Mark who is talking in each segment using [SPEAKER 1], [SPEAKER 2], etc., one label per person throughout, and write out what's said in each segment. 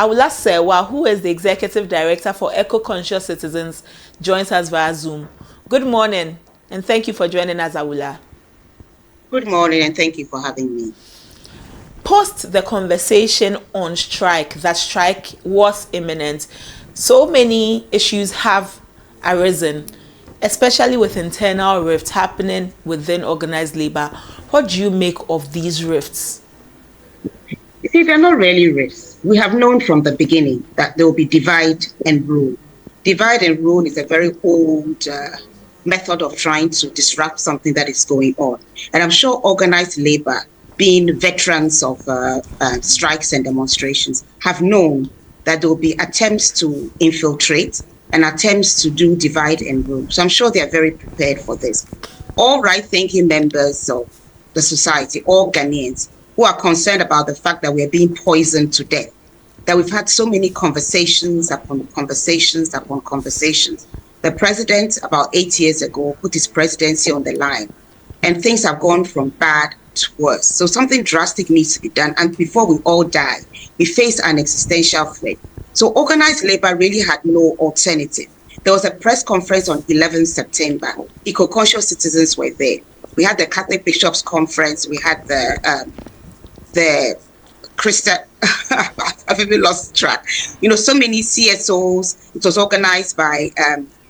[SPEAKER 1] Awula Sewa, who is the Executive Director for Eco-Conscious Citizens, joins us via Zoom. Good morning, and thank you for joining us, Awula.
[SPEAKER 2] Good morning, and thank you for having me.
[SPEAKER 1] Post the conversation on strike, that strike was imminent, so many issues have arisen, especially with internal rifts happening within organized labor. What do you make of these rifts?
[SPEAKER 2] You see, they're not really rifts. We have known from the beginning that there will be divide and rule. Divide and rule is a very old method of trying to disrupt something that is going on. And I'm sure organized labor, being veterans of strikes and demonstrations, have known that there will be attempts to infiltrate and attempts to do divide and rule. So I'm sure they are very prepared for this. All right-thinking members of the society, all Ghanaians, who are concerned about the fact that we are being poisoned to death, that we've had so many conversations upon conversations upon conversations. The president, about 8 years ago, put his presidency on the line, and things have gone from bad to worse. So something drastic needs to be done, and before we all die, we face an existential threat. So organized labor really had no alternative. There was a press conference on 11 September. Eco-conscious citizens were there. We had the Catholic Bishops' Conference. We had the Christian, I've even lost track. So many CSOs. It was organized by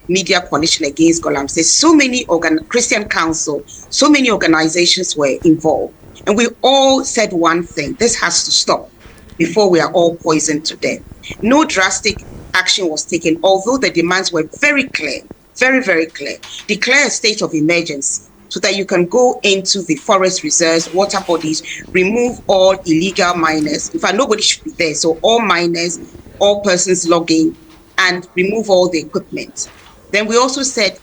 [SPEAKER 2] Media Coalition Against Galamsey. So many Christian Council, so many organizations were involved. And we all said one thing: this has to stop before we are all poisoned to death. No drastic action was taken, although the demands were very clear, very, very clear. Declare a state of emergency, so that you can go into the forest reserves, water bodies, remove all illegal miners. In fact, nobody should be there. So all miners, all persons logging, and remove all the equipment. Then we also said,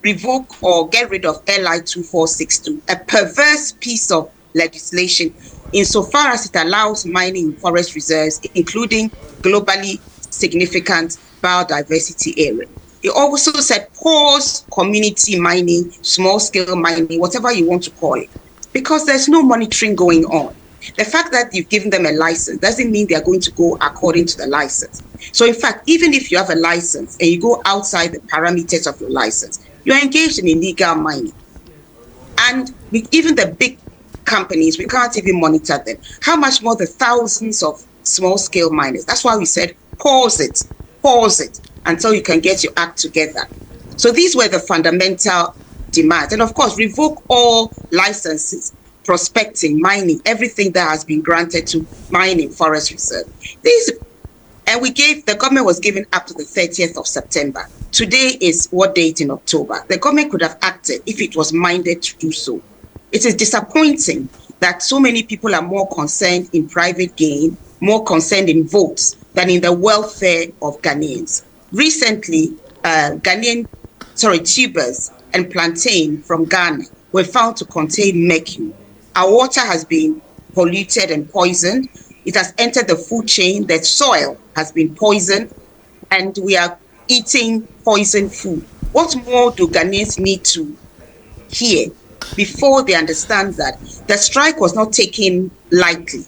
[SPEAKER 2] revoke or get rid of LI 2462, a perverse piece of legislation insofar as it allows mining in forest reserves, including globally significant biodiversity area. He also said pause community mining, small-scale mining, whatever you want to call it, because there's no monitoring going on. The fact that you've given them a license doesn't mean they're going to go according to the license. So in fact, even if you have a license and you go outside the parameters of your license, you're engaged in illegal mining. And even the big companies, we can't even monitor them. How much more the thousands of small-scale miners? That's why we said pause it until you can get your act together. So these were the fundamental demands. And of course, revoke all licenses, prospecting, mining, everything that has been granted to mining forest reserve. And the government was given up to the 30th of September. Today is what date in October? The government could have acted if it was minded to do so. It is disappointing that so many people are more concerned in private gain, more concerned in votes than in the welfare of Ghanaians. Recently, tubers and plantain from Ghana were found to contain mercury. Our water has been polluted and poisoned. It has entered the food chain. The soil has been poisoned, and we are eating poisoned food. What more do Ghanaians need to hear before they understand that the strike was not taken lightly?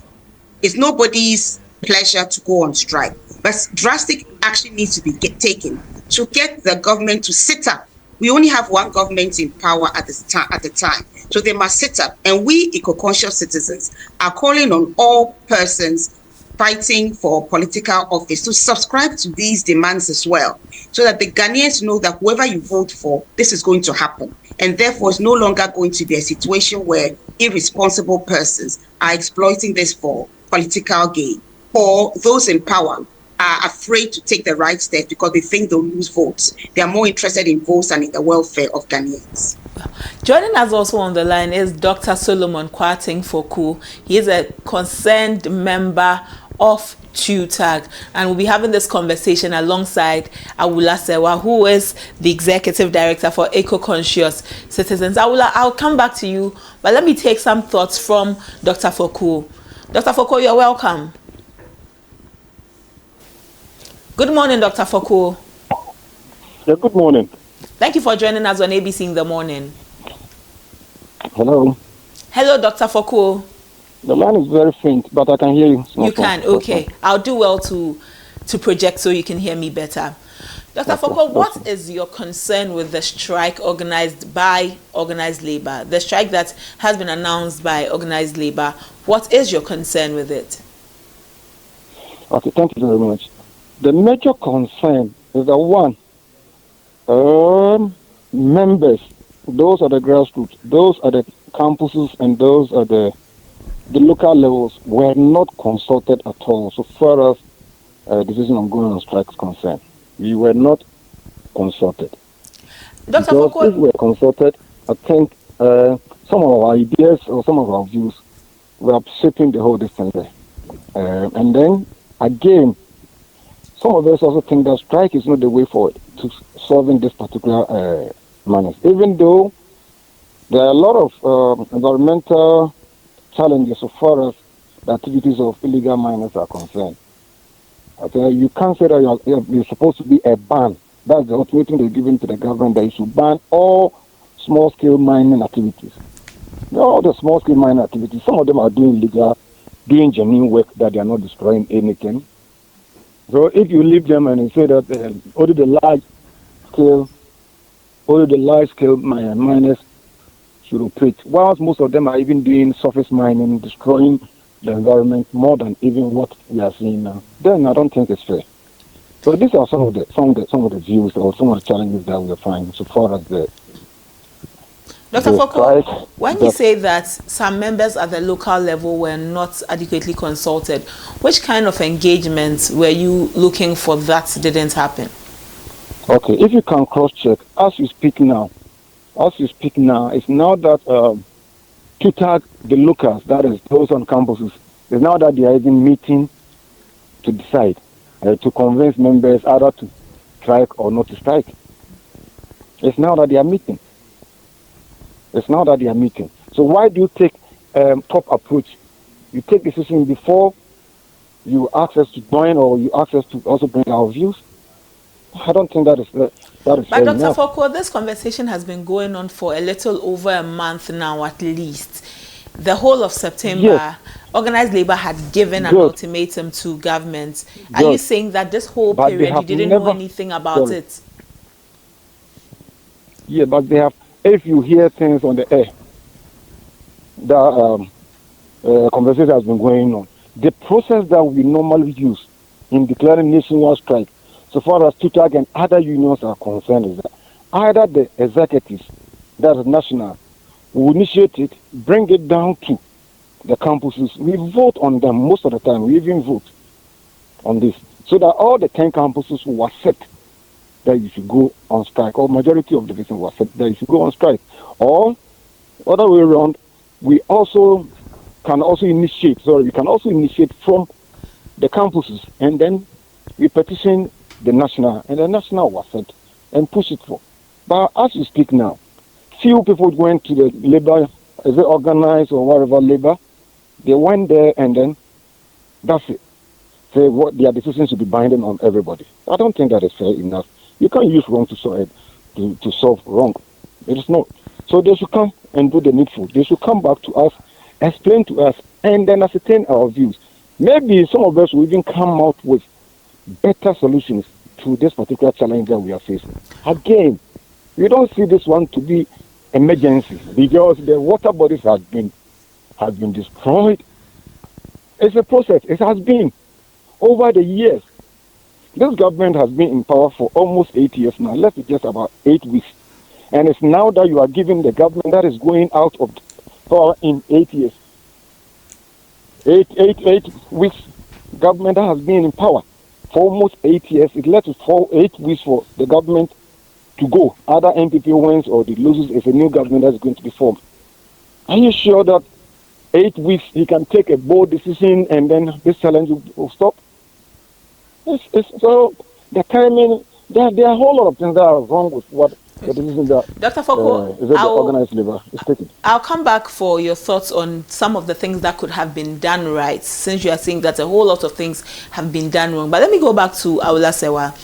[SPEAKER 2] It's nobody's pleasure to go on strike, but drastic action needs to be taken to get the government to sit up. We only have one government in power at the time, so they must sit up. And we, eco-conscious citizens, are calling on all persons fighting for political office to subscribe to these demands as well, so that the Ghanaians know that whoever you vote for, this is going to happen. And therefore, it's no longer going to be a situation where irresponsible persons are exploiting this for political gain, or those in power are afraid to take the right step because they think they'll lose votes. They are more interested in votes than in the welfare of Ghanaians.
[SPEAKER 1] Joining us also on the line is Dr. Solomon Kwarteng-Foku. He is a concerned member of TUTAG, and we'll be having this conversation alongside Awula Sewa, who is the Executive Director for Eco-Conscious Citizens. Awula, I'll come back to you, but let me take some thoughts from Dr. Foku. Dr. Foku, you're welcome. Good morning, Dr. Foku.
[SPEAKER 3] Yeah, good morning.
[SPEAKER 1] Thank you for joining us on ABC in the morning.
[SPEAKER 3] Hello.
[SPEAKER 1] Hello, Dr. Foku.
[SPEAKER 3] The line is very faint, but I can hear you.
[SPEAKER 1] You can, okay. I'll do well to project so you can hear me better. Dr. Foko, what is your concern with the strike organized by Organized Labour? The strike that has been announced by Organized Labour, what is your concern with it?
[SPEAKER 3] Okay, thank you very much. The major concern is that one, members, those are the grassroots, those are the campuses, and those are the local levels were not consulted at all so far as decision on going on strike is concerned. We were not consulted.
[SPEAKER 1] Dr.
[SPEAKER 3] Because
[SPEAKER 1] Foko,
[SPEAKER 3] if we were consulted, I think some of our ideas or some of our views were shaping the whole distance there. And then, again, some of us also think that strike is not the way forward to solving this particular manner. Even though there are a lot of environmental challenges so far as the activities of illegal miners are concerned. You can't say that you're supposed to be a ban. That's the ultimatum they're giving to the government, that you should ban all small-scale mining activities. All the small-scale mining activities, some of them are doing legal, doing genuine work, that they are not destroying anything. So if you leave them and you say that only the large-scale miners should operate, whilst most of them are even doing surface mining, destroying the environment more than even what we are seeing now, then I don't think it's fair. So these are some of the views or some of the challenges that we are finding so far as the
[SPEAKER 1] Dr. Foko, when you say that some members at the local level were not adequately consulted, which kind of engagements were you looking for that didn't happen?
[SPEAKER 3] Okay, if you can cross-check, as you speak now, it's now that TUTAG, the locals, that is those on campuses, it's now that they are even meeting to decide, to convince members either to strike or not to strike. It's now that they are meeting. So why do you take top approach? You take decision before you ask us to join or you ask us to also bring our views? I don't think that is
[SPEAKER 1] But
[SPEAKER 3] fair
[SPEAKER 1] Dr.
[SPEAKER 3] enough.
[SPEAKER 1] Foko, this conversation has been going on for a little over a month now at least. The whole of September,
[SPEAKER 3] Yes.
[SPEAKER 1] Organized Labour had given an ultimatum to government. Are you saying that this whole period you didn't know anything about it?
[SPEAKER 3] Yeah, but they have. If you hear things on the air, the conversation has been going on. The process that we normally use in declaring nationwide strike, so far as TUTAG and other unions are concerned, is that either the executives, that is national, will initiate it, bring it down to the campuses. We vote on them most of the time. We even vote on this. So that all the 10 campuses will accept that you should go on strike, or majority of the people will accept that you should go on strike. Or, other way around, we can also initiate from the campuses, and then we petition the national, and the national will accept and push it for. But as we speak now, few people went to the labor, is it organized or whatever labor, they went there and then that's it. Say what their decisions should be binding on everybody. I don't think that is fair enough. You can't use wrong to solve wrong. It is not. So they should come and do the needful. They should come back to us, explain to us, and then ascertain our views. Maybe some of us will even come out with better solutions to this particular challenge that we are facing. Again, we don't see this one to be emergency because the water bodies have been destroyed. It's a process. It has been over the years. This government has been in power for almost 8 years now, left with just about 8 weeks. And it's now that you are giving the government that is going out of power in 8 years. 8 weeks, government that has been in power for almost 8 years. It left with 8 weeks for the government to go. Either MPP wins or it loses, it's a new government that's going to be formed. Are you sure that 8 weeks he can take a bold decision and then this challenge will stop? So the timing, there are a whole lot of things that are wrong with what the decision that
[SPEAKER 1] Dr. Foko,
[SPEAKER 3] the organized labor is taking.
[SPEAKER 1] I'll come back for your thoughts on some of the things that could have been done right, since you are saying that a whole lot of things have been done wrong. But let me go back to Aula Sewa.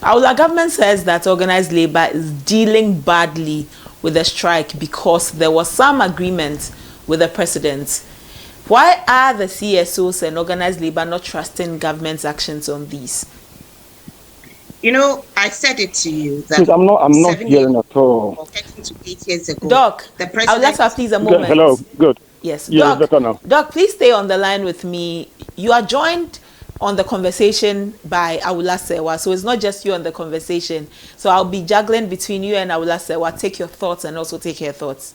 [SPEAKER 1] Our government says that organized labor is dealing badly with the strike because there was some agreement with the president. Why are the CSOs and organized labor not trusting government's actions on these?
[SPEAKER 2] You know, I said it to you that
[SPEAKER 3] I'm not hearing at all.
[SPEAKER 2] Or getting to 8 years ago,
[SPEAKER 1] Doc,
[SPEAKER 2] the president.
[SPEAKER 1] I'll let her please a moment.
[SPEAKER 3] Hello, good.
[SPEAKER 1] Yes,
[SPEAKER 3] Yeah,
[SPEAKER 1] Doc,
[SPEAKER 3] it's better now.
[SPEAKER 1] Doc, please stay on the line with me. You are joined on the conversation by Awula Sewa, so it's not just you on the conversation. So I'll be juggling between you and Awula Sewa. Take your thoughts and also take her thoughts.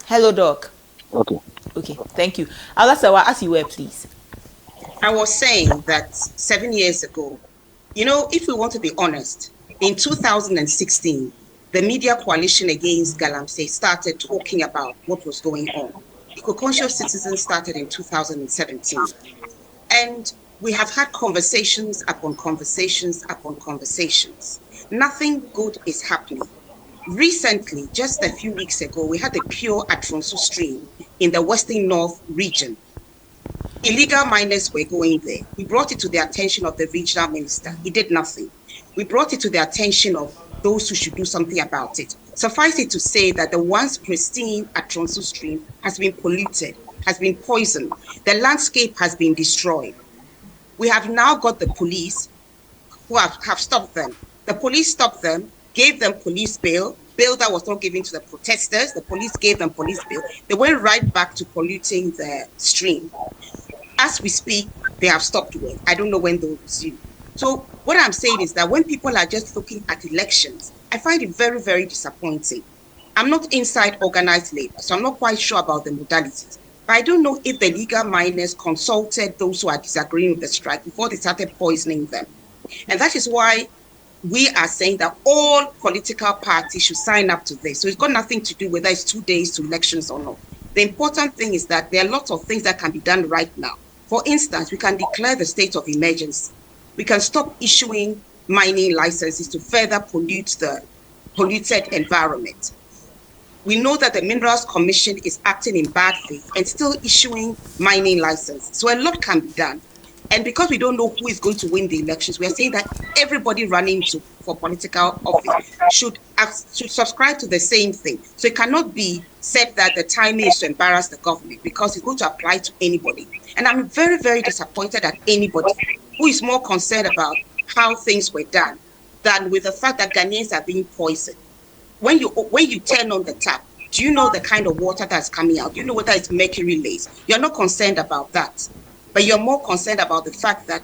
[SPEAKER 1] Hello, Doc.
[SPEAKER 3] Okay.
[SPEAKER 1] Okay, thank you. Awula Sewa, as you were, please.
[SPEAKER 2] I was saying that 7 years ago, you know, if we want to be honest, in 2016, the media coalition against Galamsey started talking about what was going on. Eco-conscious citizens started in 2017. And we have had conversations upon conversations upon conversations. Nothing good is happening. Recently, just a few weeks ago, we had a pure Atronso stream in the Western North region. Illegal miners were going there. We brought it to the attention of the regional minister. He did nothing. We brought it to the attention of those who should do something about it. Suffice it to say that the once pristine Atronso stream has been polluted, has been poisoned. The landscape has been destroyed. We have now got the police who have stopped them. The police stopped them, gave them police bail that was not given to the protesters. The police gave them police bail. They went right back to polluting the stream. As we speak, they have stopped work. I don't know when they'll resume. So what I'm saying is that when people are just looking at elections, I find it very, very disappointing. I'm not inside organized labor, so I'm not quite sure about the modalities. But I don't know if the legal miners consulted those who are disagreeing with the strike before they started poisoning them. And that is why we are saying that all political parties should sign up to this. So it's got nothing to do whether it's 2 days to elections or not. The important thing is that there are lots of things that can be done right now. For instance, we can declare the state of emergency. We can stop issuing mining licenses to further pollute the polluted environment. We know that the Minerals Commission is acting in bad faith and still issuing mining licenses. So a lot can be done. And because we don't know who is going to win the elections, we are saying that everybody running for political office should subscribe to the same thing. So it cannot be said that the timing is to embarrass the government because it's going to apply to anybody. And I'm very, very disappointed at anybody who is more concerned about how things were done than with the fact that Ghanaians are being poisoned. When you turn on the tap, do you know the kind of water that's coming out? Do you know whether it's mercury laced? You're not concerned about that. But you're more concerned about the fact that,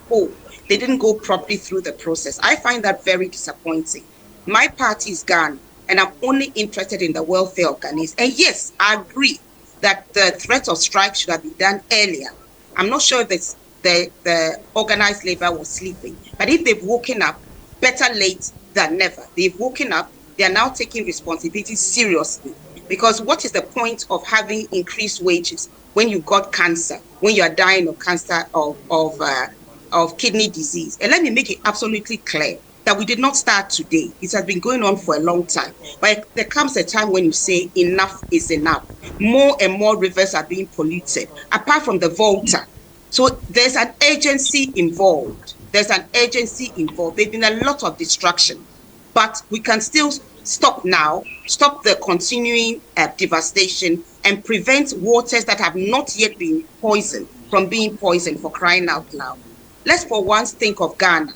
[SPEAKER 2] they didn't go properly through the process. I find that very disappointing. My party is Ghana, and I'm only interested in the welfare of Ghanaians. And yes, I agree that the threat of strike should have been done earlier. I'm not sure if the organized labor was sleeping, but if they've woken up, better late than never. They've woken up, they are now taking responsibility seriously. Because what is the point of having increased wages when you got cancer, when you are dying of cancer of kidney disease? And let me make it absolutely clear that we did not start today. It has been going on for a long time. But there comes a time when you say enough is enough. More and more rivers are being polluted, apart from the Volta. So there's an agency involved. There's been a lot of distraction. But we can still stop now, stop the continuing devastation and prevent waters that have not yet been poisoned from being poisoned, for crying out loud. Let's for once think of Ghana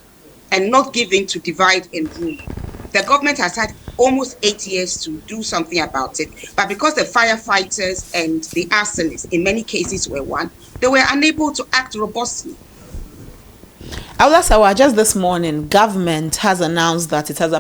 [SPEAKER 2] and not give in to divide and rule. The government has had almost 8 years to do something about it, but because the firefighters and the arsonists in many cases were one, they were unable to act robustly.
[SPEAKER 1] Awula Sewa, just this morning, government has announced that it has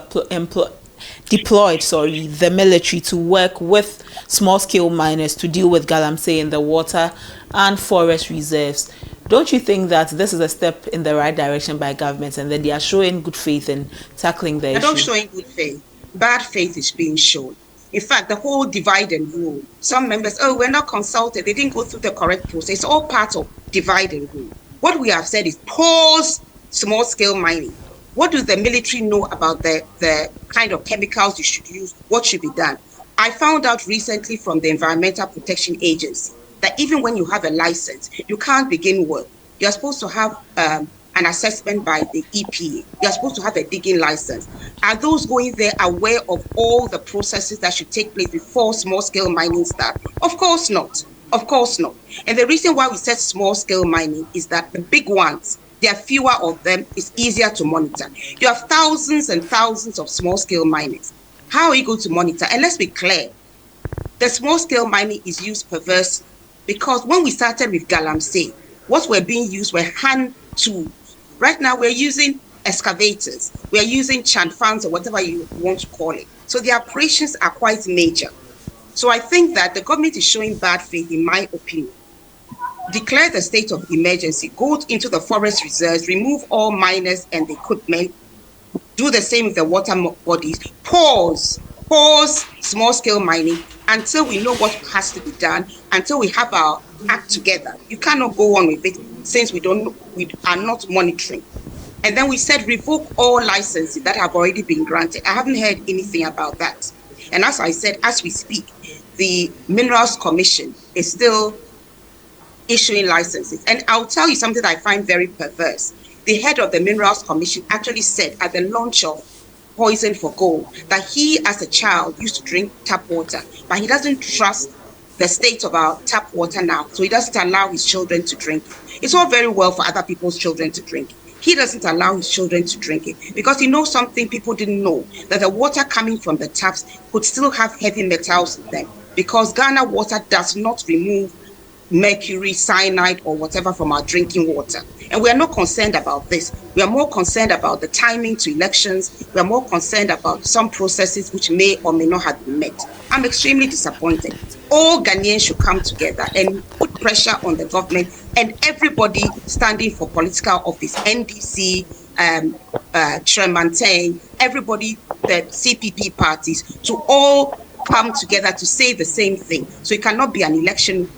[SPEAKER 1] deployed the military to work with small-scale miners to deal with Galamsey in the water and forest reserves. Don't you think that this is a step in the right direction by government and that they are showing good faith in tackling the issue?
[SPEAKER 2] They're not showing good faith. Bad faith is being shown. In fact, the whole divide and rule, some members, we're not consulted, they didn't go through the correct process. It's all part of divide and rule. What we have said is pause small-scale mining. What does the military know about the kind of chemicals you should use? What should be done? I found out recently from the Environmental Protection Agency that even when you have a license, you can't begin work. You're supposed to have an assessment by the EPA. They are supposed to have a digging license. Are those going there aware of all the processes that should take place before small-scale mining starts? Of course not. Of course not. And the reason why we said small-scale mining is that the big ones, there are fewer of them, it's easier to monitor. You have thousands and thousands of small-scale miners. How are you going to monitor? And let's be clear, the small-scale mining is used perversely because when we started with Galamsey, what were being used were hand tools. Right now, we're using excavators. We're using chanfans or whatever you want to call it. So the operations are quite major. So I think that the government is showing bad faith, in my opinion. Declare the state of emergency, go into the forest reserves, remove all miners and the equipment, do the same with the water bodies, pause small-scale mining until we know what has to be done, until we have our act together. You cannot go on with it since we are not monitoring. And then we said revoke all licenses that have already been granted. I haven't heard anything about that. And as I said, as we speak, the Minerals Commission is still issuing licenses. And I'll tell you something that I find very perverse. The head of the Minerals Commission actually said at the launch of Poison for Gold that he, as a child, used to drink tap water, but he doesn't trust the state of our tap water now, so he doesn't allow his children to drink it. It's all very well for other people's children to drink it. He doesn't allow his children to drink it because he knows something people didn't know, that the water coming from the taps could still have heavy metals in them, because Ghana water does not remove mercury, cyanide, or whatever from our drinking water. And we are not concerned about this. We are more concerned about the timing to elections. We are more concerned about some processes which may or may not have been met. I'm extremely disappointed. All Ghanaians should come together and put pressure on the government and everybody standing for political office, NDC, Tremantain, everybody, the CPP parties, to all come together to say the same thing. So it cannot be an election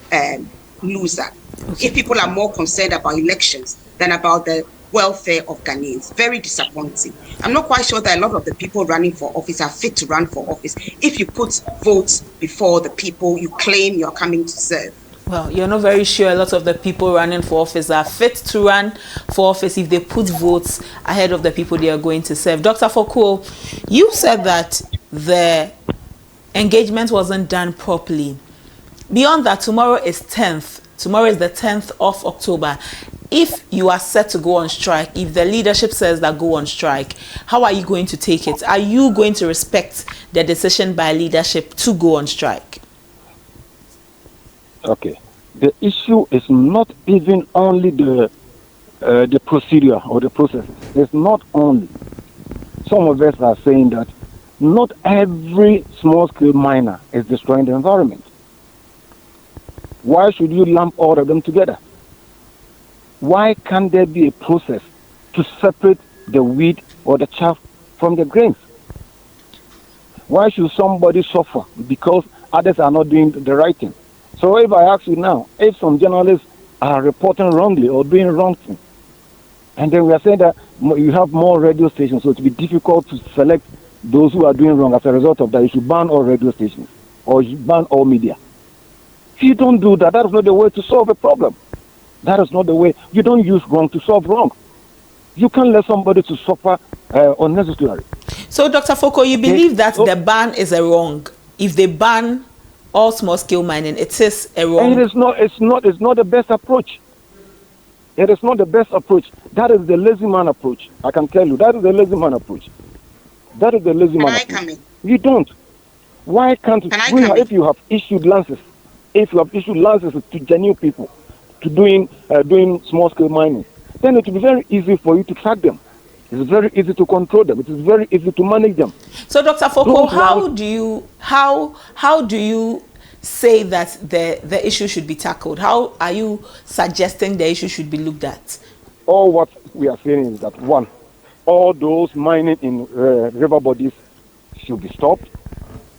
[SPEAKER 2] loser. If people are more concerned about elections than about the welfare of Ghanaians. Very disappointing. I'm not quite sure that a lot of the people running for office are fit to run for office. If you put votes before the people you claim you're coming to serve.
[SPEAKER 1] Well, you're not very sure a lot of the people running for office are fit to run for office if they put votes ahead of the people they are going to serve. Dr. Fokuo, you said that the engagement wasn't done properly. Beyond that, tomorrow is 10th. Tomorrow is the 10th of October. If you are set to go on strike, if the leadership says that go on strike, how are you going to take it? Are you going to respect the decision by leadership to go on strike?
[SPEAKER 3] Okay. The issue is not even only the procedure or the process. It's not only. Some of us are saying that not every small-scale miner is destroying the environment. Why should you lump all of them together? Why can't there be a process to separate the wheat or the chaff from the grains? Why should somebody suffer because others are not doing the right thing? So if I ask you now, if some journalists are reporting wrongly or doing wrong thing, and then we are saying that you have more radio stations, so it will be difficult to select those who are doing wrong. As a result of that, you should ban all radio stations or you ban all media. If you don't do that, that is not the way to solve a problem. That is not the way. You don't use wrong to solve wrong. You can't let somebody to suffer unnecessarily.
[SPEAKER 1] So, Dr. Fokuo, you believe that the ban is a wrong? If they ban all small-scale mining, it is a wrong?
[SPEAKER 3] And it's not the best approach. It is not the best approach. That is the lazy man approach. I can tell you, that is the lazy man approach. That is the lazy man approach. You don't. Why can't if you have issued licenses, to genuine people to doing small-scale mining, then it will be very easy for you to track them. It's very easy to control them. It is very easy to manage them.
[SPEAKER 1] So, Dr. Fokuo, how do you say that the issue should be tackled? How are you suggesting the issue should be looked at?
[SPEAKER 3] All what we are saying is that, one, all those mining in river bodies should be stopped.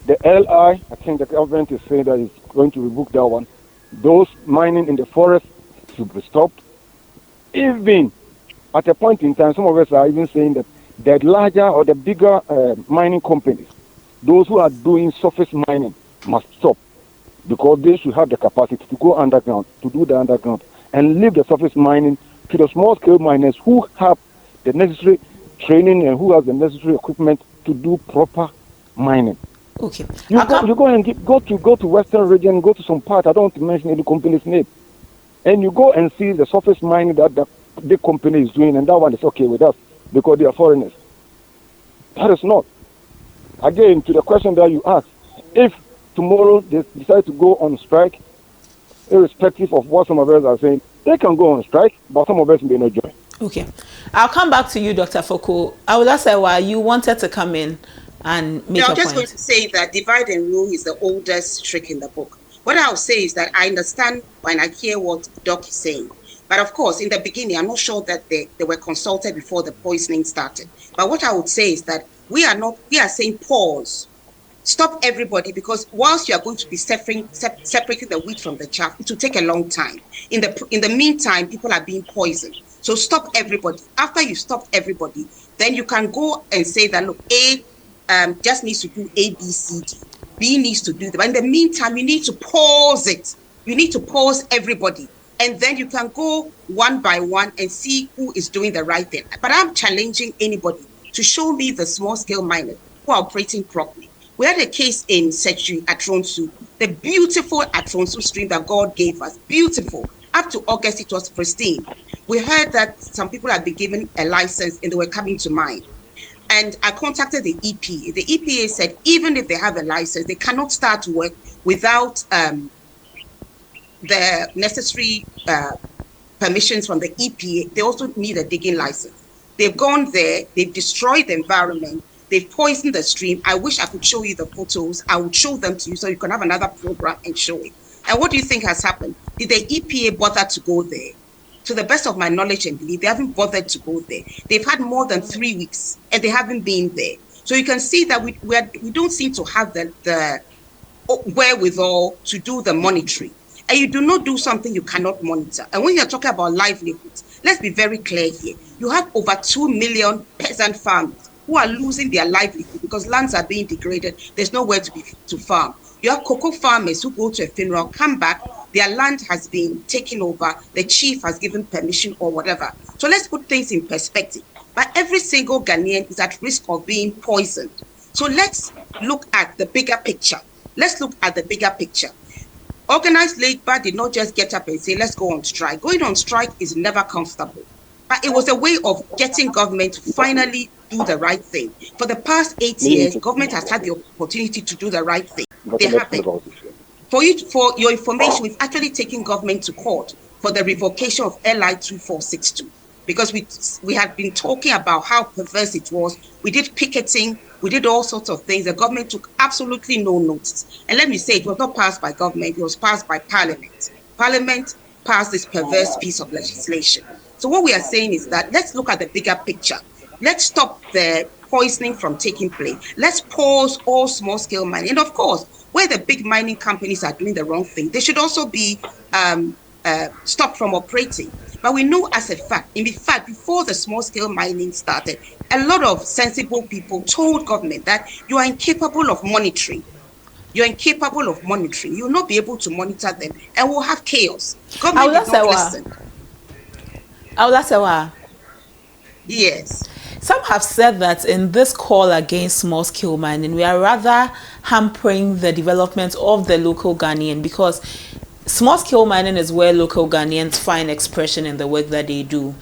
[SPEAKER 3] The LI, I think the government is saying that it's going to revoke that one. Those mining in the forest should be stopped. Even at a point in time, some of us are even saying that the larger or the bigger mining companies, those who are doing surface mining, must stop, because they should have the capacity to go underground, to do the underground, and leave the surface mining to the small-scale miners who have the necessary training and who have the necessary equipment to do proper mining.
[SPEAKER 1] Okay.
[SPEAKER 3] You go and go to Western region, go to some part. I don't want to mention any company's name, and you go and see the surface mining that the big company is doing, and that one is okay with us because they are foreigners. That is not. Again, to the question that you asked, if tomorrow they decide to go on strike, irrespective of what some of us are saying, they can go on strike, but some of us may not join.
[SPEAKER 1] Okay. I'll come back to you, Dr. Foko. I will ask why you wanted to come in and make a point.
[SPEAKER 2] I'm just going to say that divide and rule is the oldest trick in the book. What I'll say is that I understand when I hear what Doc is saying. But of course, in the beginning, I'm not sure that they were consulted before the poisoning started. But what I would say is that we are saying pause. Stop everybody, because whilst you are going to be separating the wheat from the chaff, it will take a long time. In the meantime, people are being poisoned. So stop everybody. After you stop everybody, then you can go and say that, look, A just needs to do A, B, C, D. B needs to do that. But in the meantime, you need to pause it. You need to pause everybody. And then you can go one by one and see who is doing the right thing. But I'm challenging anybody to show me the small-scale miners who are operating properly. We had a case in Setri at Ronsu, the beautiful at Ronsu stream that God gave us, beautiful. Up to August, it was pristine. We heard that some people had been given a license and they were coming to mine. And I contacted the EPA. The EPA said even if they have a license, they cannot start work without the necessary permissions from the EPA. They also need a digging license. They've gone there, they've destroyed the environment, they've poisoned the stream. I wish I could show you the photos. I would show them to you so you can have another program and show it. And what do you think has happened? Did the EPA bother to go there? To the best of my knowledge and belief, they haven't bothered to go there. They've had more than 3 weeks and they haven't been there. So you can see that we don't seem to have the wherewithal to do the monitoring. And you do not do something you cannot monitor. And when you're talking about livelihoods, let's be very clear here. You have over 2 million peasant farmers who are losing their livelihood because lands are being degraded. There's nowhere to farm. You have cocoa farmers who go to a funeral, come back, their land has been taken over, the chief has given permission or whatever. So let's put things in perspective. But every single Ghanaian is at risk of being poisoned. So let's look at the bigger picture. Let's look at the bigger picture. Organized labor did not just get up and say, let's go on strike. Going on strike is never comfortable. But it was a way of getting government to finally do the right thing. For the past 8 years, government has had the opportunity to do the right thing. They haven't. For your information, we've actually taken government to court for the revocation of LI 2462 because we had been talking about how perverse it was. We did picketing, we did all sorts of things. The government took absolutely no notice. And let me say, it was not passed by government, it was passed by Parliament. Parliament passed this perverse piece of legislation. So what we are saying is that let's look at the bigger picture. Let's stop the poisoning from taking place. Let's pause all small-scale mining. And of course, where the big mining companies are doing the wrong thing, they should also be stopped from operating. But we know as a fact, in fact, before the small-scale mining started, a lot of sensible people told government that you are incapable of monitoring. You're incapable of monitoring. You'll not be able to monitor them, and we'll have chaos. Government did not listen. Yes.
[SPEAKER 1] Some have said that in this call against small-scale mining, we are rather hampering the development of the local Ghanaian because small-scale mining is where local Ghanaians find expression in the work that they do.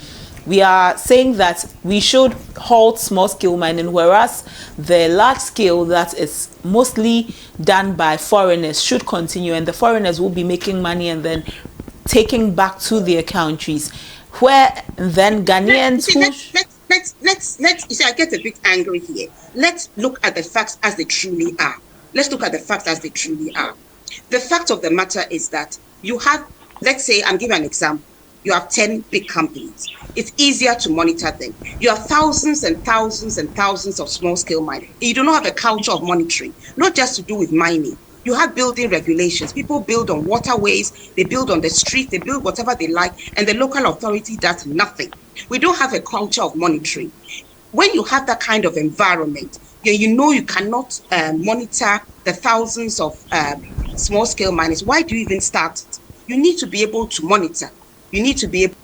[SPEAKER 1] We are saying that we should halt small-scale mining, whereas the large-scale that is mostly done by foreigners should continue, and the foreigners will be making money and then taking back to their countries, where then Ghanaians
[SPEAKER 2] Let's you see, I get a bit angry here. Let's look at the facts as they truly are. Let's look at the facts as they truly are. The fact of the matter is that you have, let's say, I'm giving an example. You have 10 big companies. It's easier to monitor them. You have thousands and thousands and thousands of small-scale mining. You do not have a culture of monitoring, not just to do with mining. You have building regulations. People build on waterways, they build on the street, they build whatever they like, and the local authority does nothing. We don't have a culture of monitoring. When you have that kind of environment, you know you cannot monitor the thousands of small-scale miners. Why do you even start it? You need to be able to monitor. You need to be able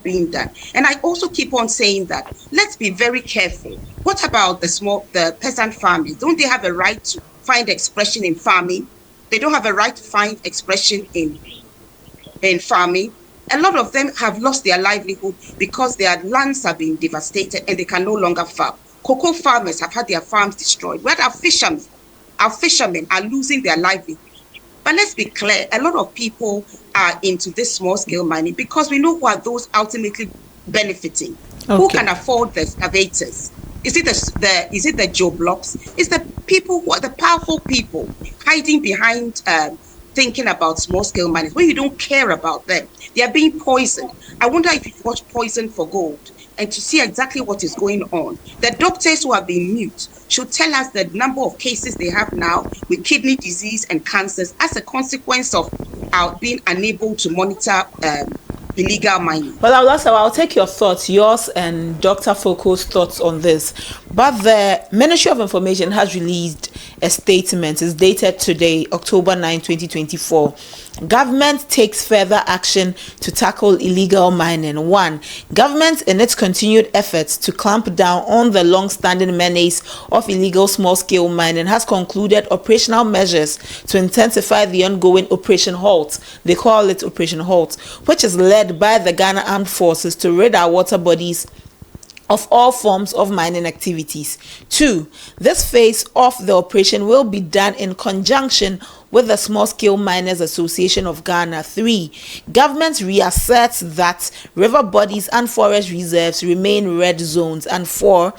[SPEAKER 2] being done. And I also keep on saying that let's be very careful. What about the peasant farmers? Don't they have a right to find expression in farming? They don't have a right to find expression in farming. A lot of them have lost their livelihood because their lands are being devastated and they can no longer farm. Cocoa farmers have had their farms destroyed. Where our fishermen are losing their livelihood. But let's be clear, a lot of people are into this small-scale mining because we know who are those ultimately benefiting. Okay. Who can afford the excavators? Is it the Joe Blocks? It's the people who are the powerful people hiding behind thinking about small-scale mining. When you don't care about them, they are being poisoned. I wonder if you've watched Poison for Gold and to see exactly what is going on. The doctors who have been mute should tell us the number of cases they have now with kidney disease and cancers as a consequence of being unable to monitor illegal mining.
[SPEAKER 1] Well, I'll take your thoughts, yours and Dr. Foko's thoughts on this. But the Ministry of Information has released a statement. It's dated today, October 9, 2024. Government takes further action to tackle illegal mining. 1. Government, in its continued efforts to clamp down on the long-standing menace of illegal small-scale mining, has concluded operational measures to intensify the ongoing Operation Halt. They call it Operation Halt, which is led by the Ghana Armed Forces to rid our water bodies of all forms of mining activities. 2. This phase of the operation will be done in conjunction with the Small Scale Miners Association of Ghana. 3. Government reasserts that river bodies and forest reserves remain red zones. And 4.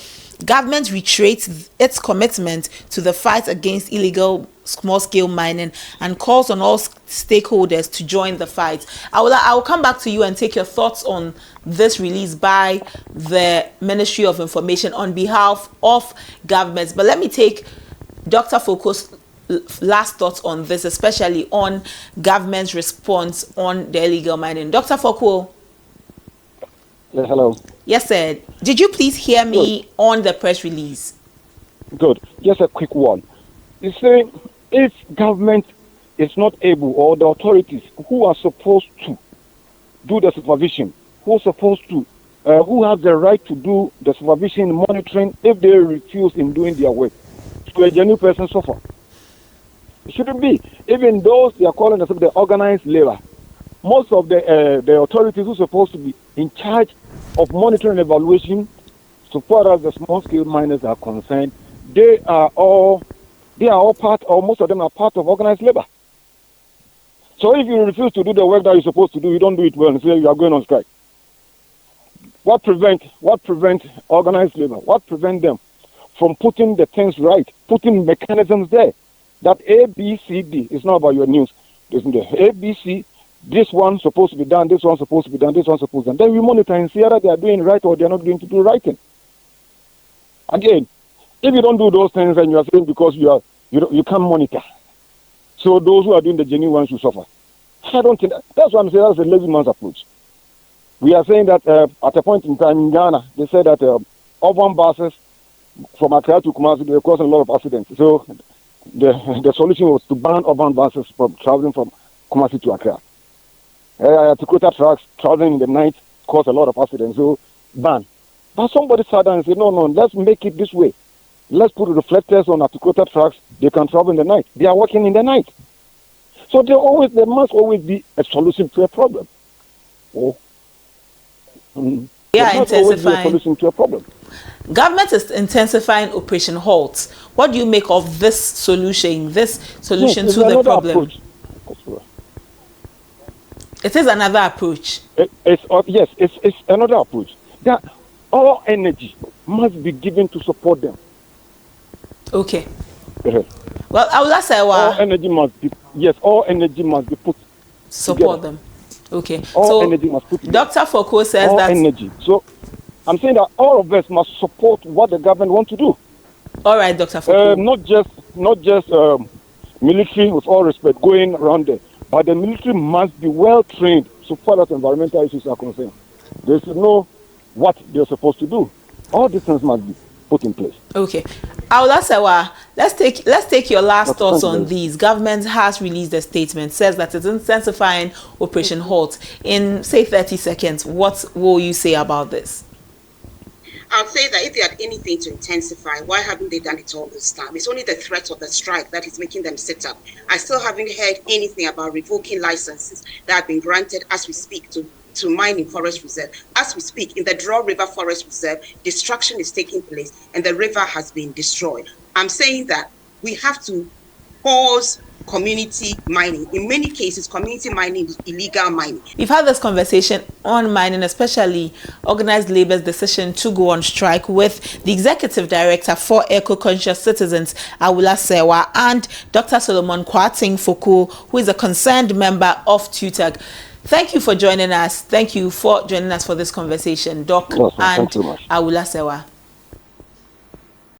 [SPEAKER 1] Government reiterates its commitment to the fight against illegal small-scale mining and calls on all stakeholders to join the fight. I will come back to you and take your thoughts on this release by the Ministry of Information on behalf of governments. But let me take Dr. Foko's last thoughts on this, especially on government's response on the illegal mining. Dr. Foko.
[SPEAKER 3] Yes, hello.
[SPEAKER 1] Yes, sir. Did you please hear me on the press release?
[SPEAKER 3] Good. Just a quick one. You see, if government is not able, or the authorities who are supposed to do the supervision, who have the right to do the supervision, monitoring, if they refuse in doing their work, should a genuine person suffer? It shouldn't be. Even those they are calling themselves the organized labor, most of the authorities who are supposed to be in charge of monitoring and evaluation, so far as the small-scale miners are concerned, they are all part, or most of them are part of organized labor. So if you refuse to do the work that you're supposed to do, you don't do it well, and say you are going on strike. What prevent organized labor? What prevent them from putting the things right, putting mechanisms there? That A, B, C, D is not about your news. There's the A, B, C. This one's supposed to be done. This one's supposed to be done. This one's supposed to be done. Then we monitor and see whether they are doing right or they are not going to do right. Again, if you don't do those things and you are saying because you can't monitor, so those who are doing the genuine ones will suffer. I don't think that's what I'm saying. That's a lazy man's approach. We are saying that at a point in time in Ghana, they said that urban buses from Accra to Kumasi, they were causing a lot of accidents. So the solution was to ban urban buses from traveling from Kumasi to Accra. Dakota trucks traveling in the night cause a lot of accidents, so ban. But somebody sat down and said, no, let's make it this way. Let's put reflectors on Dakota trucks. They can travel in the night. They are working in the night. So there must always be a solution to a problem.
[SPEAKER 1] Intensifying.
[SPEAKER 3] Solution to a problem.
[SPEAKER 1] Government is intensifying Operation Halt. What do you make of this solution? To the problem?
[SPEAKER 3] Approach.
[SPEAKER 1] It is another approach.
[SPEAKER 3] It's another approach. That all energy must be given to support them.
[SPEAKER 1] Okay. Well, I will say
[SPEAKER 3] all energy must be put.
[SPEAKER 1] Support
[SPEAKER 3] together.
[SPEAKER 1] them. Okay.
[SPEAKER 3] All energy must put together.
[SPEAKER 1] Dr. Foko says
[SPEAKER 3] all
[SPEAKER 1] that
[SPEAKER 3] energy. So I'm saying that all of us must support what the government wants to do.
[SPEAKER 1] All right, Dr. Foko.
[SPEAKER 3] Not just military, with all respect, going around there. But the military must be well trained so far as environmental issues are concerned. They should know what they're supposed to do. All these things must be put in place.
[SPEAKER 1] Okay. I will ask Let's take your last thoughts on these. Government has released a statement, says that it's intensifying Operation Halt. In, say, 30 seconds, what will you say about this?
[SPEAKER 2] I'll say that if they had anything to intensify, why haven't they done it all this time? It's only the threat of the strike that is making them sit up. I still haven't heard anything about revoking licenses that have been granted as we speak to mine in Forest Reserve. As we speak, in the Draw River Forest Reserve, destruction is taking place and the river has been destroyed. I'm saying that we have to pause community mining. In many cases, community mining is illegal mining.
[SPEAKER 1] We've had this conversation on mining, especially Organised Labour's decision to go on strike, with the Executive Director for Eco-Conscious Citizens, Awula Sewa, and Dr. Solomon Kwarteng Foku, who is a concerned member of TUTAG. Thank you for joining us. Thank you for joining us for this conversation, Doc and Awula Sewa.